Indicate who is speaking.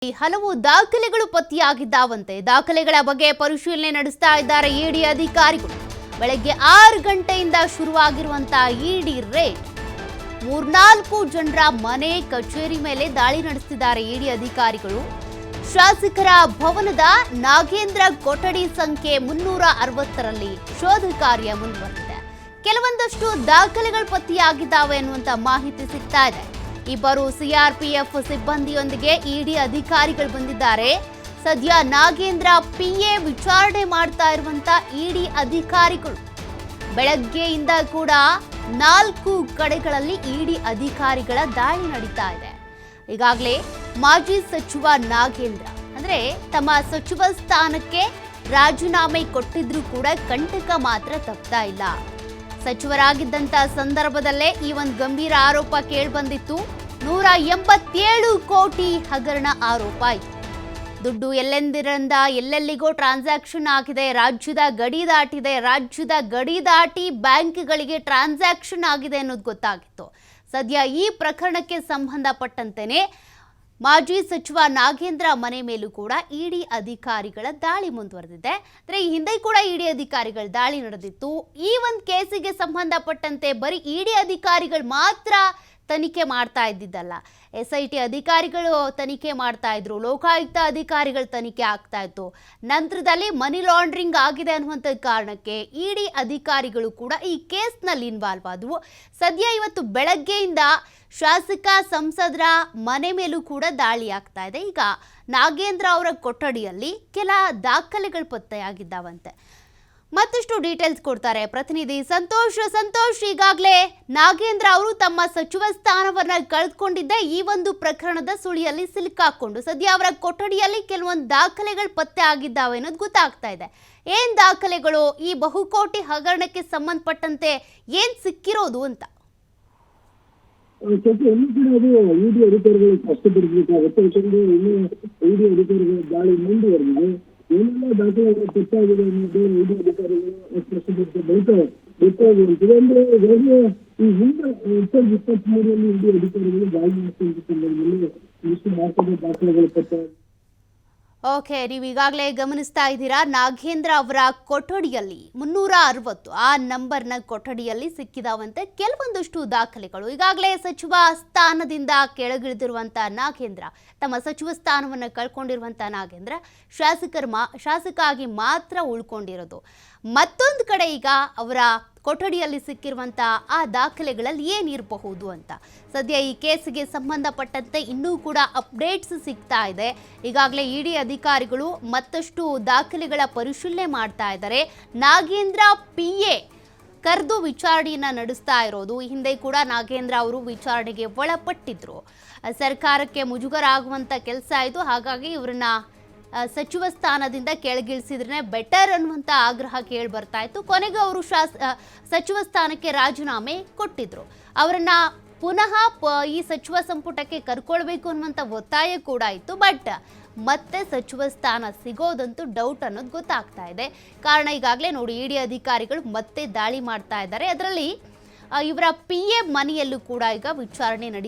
Speaker 1: ಹಲವು ದಾಖಲೆಗಳು ಪತ್ತೆಯಾಗಿದ್ದಾವಂತೆ. ದಾಖಲೆಗಳ ಬಗ್ಗೆ ಪರಿಶೀಲನೆ ನಡೆಸ್ತಾ ಇದ್ದಾರೆ ಇಡಿ ಅಧಿಕಾರಿಗಳು. ಬೆಳಗ್ಗೆ 6 ಗಂಟೆಯಿಂದ ಶುರುವಾಗಿರುವಂತಹ ಇಡಿ ರೇಡ್ 3-4 ಜನರ ಮನೆ ಕಚೇರಿ ಮೇಲೆ ದಾಳಿ ನಡೆಸಿದ್ದಾರೆ ಇಡಿ ಅಧಿಕಾರಿಗಳು. ಶಾಸಕರ ಭವನದ ನಾಗೇಂದ್ರ ಕೊಠಡಿ ಸಂಖ್ಯೆ 360ರಲ್ಲಿ ಶೋಧ ಕಾರ್ಯ ಮುಂದುವರೆದಿದೆ. ಕೆಲವೊಂದಷ್ಟು ದಾಖಲೆಗಳು ಪತ್ತೆಯಾಗಿದ್ದಾವೆ ಅನ್ನುವಂತ ಮಾಹಿತಿ ಸಿಗ್ತಾ ಇದೆ. ಇಬ್ಬರು ಸಿಆರ್ಪಿಎಫ್ ಸಿಬ್ಬಂದಿಯೊಂದಿಗೆ ಇಡಿ ಅಧಿಕಾರಿಗಳು ಬಂದಿದ್ದಾರೆ. ಸದ್ಯ ನಾಗೇಂದ್ರ ಪಿಎ ವಿಚಾರಣೆ ಮಾಡ್ತಾ ಇರುವಂತ ಇಡಿ ಅಧಿಕಾರಿಗಳು. ಬೆಳಗ್ಗೆಯಿಂದ ಕೂಡ 4 ಕಡೆಗಳಲ್ಲಿ ಇಡಿ ಅಧಿಕಾರಿಗಳ ದಾಳಿ ನಡೀತಾ ಇದೆ. ಈಗಾಗಲೇ ಮಾಜಿ ಸಚಿವ ನಾಗೇಂದ್ರ ಅಂದ್ರೆ ತಮ್ಮ ಸಚಿವ ಸ್ಥಾನಕ್ಕೆ ರಾಜೀನಾಮೆ ಕೊಟ್ಟಿದ್ರು ಕೂಡ ಕಂಟಕ ಮಾತ್ರ ತಪ್ತಾ ಇಲ್ಲ. ಸಚಿವರಾಗಿದ್ದಂತ ಸಂದರ್ಭದಲ್ಲೇ ಈ ಒಂದು ಗಂಭೀರ ಆರೋಪ ಕೇಳಿಬಂದಿತ್ತು. 187 ಕೋಟಿ ಹಗರಣ ಆರೋಪ ಇತ್ತು. ದುಡ್ಡು ಎಲ್ಲೆಂದಿರಿಂದ ಎಲ್ಲೆಲ್ಲಿಗೋ ಟ್ರಾನ್ಸಾಕ್ಷನ್ ಆಗಿದೆ. ರಾಜ್ಯದ ಗಡಿ ದಾಟಿ ಬ್ಯಾಂಕ್ಗಳಿಗೆ ಟ್ರಾನ್ಸಾಕ್ಷನ್ ಆಗಿದೆ ಅನ್ನೋದು ಗೊತ್ತಾಗಿತ್ತು. ಸದ್ಯ ಈ ಪ್ರಕರಣಕ್ಕೆ ಸಂಬಂಧಪಟ್ಟಂತೆಯೇ ಮಾಜಿ ಸಚಿವ ನಾಗೇಂದ್ರ ಮನೆ ಮೇಲೂ ಕೂಡ ಇಡಿ ಅಧಿಕಾರಿಗಳ ದಾಳಿ ಮುಂದುವರೆದಿದೆ. ಅಂದರೆ ಈ ಹಿಂದೆ ಕೂಡ ಇಡಿ ಅಧಿಕಾರಿಗಳ ದಾಳಿ ನಡೆದಿತ್ತು. ಈ ಒಂದು ಕೇಸಿಗೆ ಸಂಬಂಧಪಟ್ಟಂತೆ ಬರೀ ಇಡಿ ಅಧಿಕಾರಿಗಳು ಮಾತ್ರ ತನಿಖೆ ಮಾಡ್ತಾ ಇದ್ದಿದ್ದಲ್ಲ, SIT ಅಧಿಕಾರಿಗಳು ತನಿಖೆ ಮಾಡ್ತಾ ಇದ್ರು, ಲೋಕಾಯುಕ್ತ ಅಧಿಕಾರಿಗಳು ತನಿಖೆ ಆಗ್ತಾ ಇತ್ತು. ನಂತರದಲ್ಲಿ ಮನಿ ಲಾಂಡ್ರಿಂಗ್ ಆಗಿದೆ ಅನ್ನುವಂಥ ಕಾರಣಕ್ಕೆ ಇಡಿ ಅಧಿಕಾರಿಗಳು ಕೂಡ ಈ ಕೇಸ್ನಲ್ಲಿ ಇನ್ವಾಲ್ವ್ ಆದವು. ಸದ್ಯ ಇವತ್ತು ಬೆಳಗ್ಗೆಯಿಂದ ಶಾಸಕ ಸಂಸದರ ಮನೆ ಮೇಲೂ ಕೂಡ ದಾಳಿ ಆಗ್ತಾ ಇದೆ. ಈಗ ನಾಗೇಂದ್ರ ಅವರ ಕೊಠಡಿಯಲ್ಲಿ ಕೆಲ ದಾಖಲೆಗಳು ಪತ್ತೆಯಾಗಿದ್ದಾವಂತೆ. ಮತ್ತಷ್ಟು ಡೀಟೇಲ್ಸ್ ಕೊಡ್ತಾರೆ ಪ್ರತಿನಿಧಿ ಸಂತೋಷ್. ಈಗಾಗಲೇ ನಾಗೇಂದ್ರ ಅವರು ತಮ್ಮ ಸಚಿವ ಸ್ಥಾನವನ್ನ ಕಳೆದುಕೊಂಡಿದ್ದ ಈ ಒಂದು ಪ್ರಕರಣದ ಸುಳಿಯಲ್ಲಿ ಸಿಲುಕಾಕೊಂಡು ಸದ್ಯ ಅವರ ಕೊಠಡಿಯಲ್ಲಿ ಕೆಲವೊಂದು ದಾಖಲೆಗಳು ಪತ್ತೆ ಆಗಿದ್ದಾವೆ ಅನ್ನೋದು ಗೊತ್ತಾಗ್ತಾ ಇದೆ. ಏನ್ ದಾಖಲೆಗಳು? ಈ ಬಹುಕೋಟಿ ಹಗರಣಕ್ಕೆ ಸಂಬಂಧಪಟ್ಟಂತೆ ಏನ್ ಸಿಕ್ಕಿರೋದು ಅಂತ?
Speaker 2: ಇಡಿ ಅಧಿಕಾರಿಗಳು ಸ್ಪಷ್ಟಪಡಿಸಬೇಕಾಗುತ್ತೆ. ಯಾಕಂದ್ರೆ ಇನ್ನು ಇಡಿ ಅಧಿಕಾರಿಗಳ ದಾಳಿ ಮುಂದುವರೆದಿದೆ. ಏನೆಲ್ಲ ದಾಖಲೆಗಳು ಪತ್ತಾಗಿದೆ ಅನ್ನೋದು ಇಡಿ ಅಧಿಕಾರಿಗಳು ಸ್ಪಷ್ಟಪಡಿಸಿದ ಬಳಿಕ ಗೊತ್ತಾಗುವಂತಿದೆ. ಅಂದ್ರೆ ಈ ಹಿಂದೆ 2023ರಲ್ಲಿ ಇಡಿ ಅಧಿಕಾರಿಗಳು ದಾಳಿ ನಡೆಸಿದ ಸಂದರ್ಭದಲ್ಲಿ ಇಷ್ಟು ಮಾಸದ ದಾಖಲೆಗಳು ಪತ್ತಾಗಿದೆ.
Speaker 1: ಓಕೆ, ನೀವು ಈಗಾಗಲೇ ಗಮನಿಸ್ತಾ ಇದ್ದೀರಾ, ನಾಗೇಂದ್ರ ಅವರ ಕೊಠಡಿಯಲ್ಲಿ 360 ಆ ನಂಬರ್ನ ಕೊಠಡಿಯಲ್ಲಿ ಸಿಕ್ಕಿದಾವಂತೆ ಕೆಲವೊಂದಷ್ಟು ದಾಖಲೆಗಳು. ಈಗಾಗಲೇ ಸಚಿವ ಸ್ಥಾನದಿಂದ ಕೆಳಗಿಳಿದಿರುವಂಥ ನಾಗೇಂದ್ರ, ತಮ್ಮ ಸಚಿವ ಸ್ಥಾನವನ್ನು ಕಳ್ಕೊಂಡಿರುವಂಥ ನಾಗೇಂದ್ರ ಶಾಸಕ ಆಗಿ ಮಾತ್ರ ಉಳ್ಕೊಂಡಿರೋದು. ಮತ್ತೊಂದು ಕಡೆ ಈಗ ಅವರ ಕೊಠಡಿಯಲ್ಲಿ ಸಿಕ್ಕಿರುವಂಥ ಆ ದಾಖಲೆಗಳಲ್ಲಿ ಏನಿರಬಹುದು ಅಂತ ಸದ್ಯ ಈ ಕೇಸಿಗೆ ಸಂಬಂಧಪಟ್ಟಂತೆ ಇನ್ನೂ ಕೂಡ ಅಪ್ಡೇಟ್ಸ್ ಸಿಗ್ತಾ ಇದೆ. ಈಗಾಗಲೇ ಇಡಿ ಅಧಿಕಾರಿಗಳು ಮತ್ತಷ್ಟು ದಾಖಲೆಗಳ ಪರಿಶೀಲನೆ ಮಾಡ್ತಾ ಇದ್ದಾರೆ. ನಾಗೇಂದ್ರ PA ಕರೆದು ವಿಚಾರಣೆಯನ್ನ ನಡೆಸ್ತಾ ಇರೋದು. ಹಿಂದೆ ಕೂಡ ನಾಗೇಂದ್ರ ಅವರು ವಿಚಾರಣೆಗೆ ಒಳಪಟ್ಟಿದ್ರು. ಸರ್ಕಾರಕ್ಕೆ ಮುಜುಗರ ಆಗುವಂಥ ಕೆಲಸ ಆಯಿತು. ಹಾಗಾಗಿ ಇವರನ್ನ ಸಚಿವ ಸ್ಥಾನದಿಂದ ಕೆಳಗಿಳಿಸಿದ್ರೆ ಬೆಟರ್ ಅನ್ನುವಂಥ ಆಗ್ರಹ ಕೇಳಿ ಬರ್ತಾ ಇತ್ತು. ಕೊನೆಗೆ ಅವರು ಸಚಿವ ಸ್ಥಾನಕ್ಕೆ ರಾಜೀನಾಮೆ ಕೊಟ್ಟಿದ್ರು. ಅವರನ್ನ ಪುನಃ ಈ ಸಚಿವ ಸಂಪುಟಕ್ಕೆ ಕರ್ಕೊಳ್ಬೇಕು ಅನ್ನುವಂಥ ಒತ್ತಾಯ ಕೂಡ ಇತ್ತು. ಬಟ್ ಮತ್ತೆ ಸಚಿವ ಸ್ಥಾನ ಸಿಗೋದಂತೂ ಡೌಟ್ ಅನ್ನೋದು ಗೊತ್ತಾಗ್ತಾ ಇದೆ. ಕಾರಣ ಈಗಾಗಲೇ ನೋಡಿ, ಇಡಿ ಅಧಿಕಾರಿಗಳು ಮತ್ತೆ ದಾಳಿ ಮಾಡ್ತಾ ಇದ್ದಾರೆ. ಅದರಲ್ಲಿ ಇವರ PA ಮನೆಯಲ್ಲೂ ಕೂಡ ಈಗ ವಿಚಾರಣೆ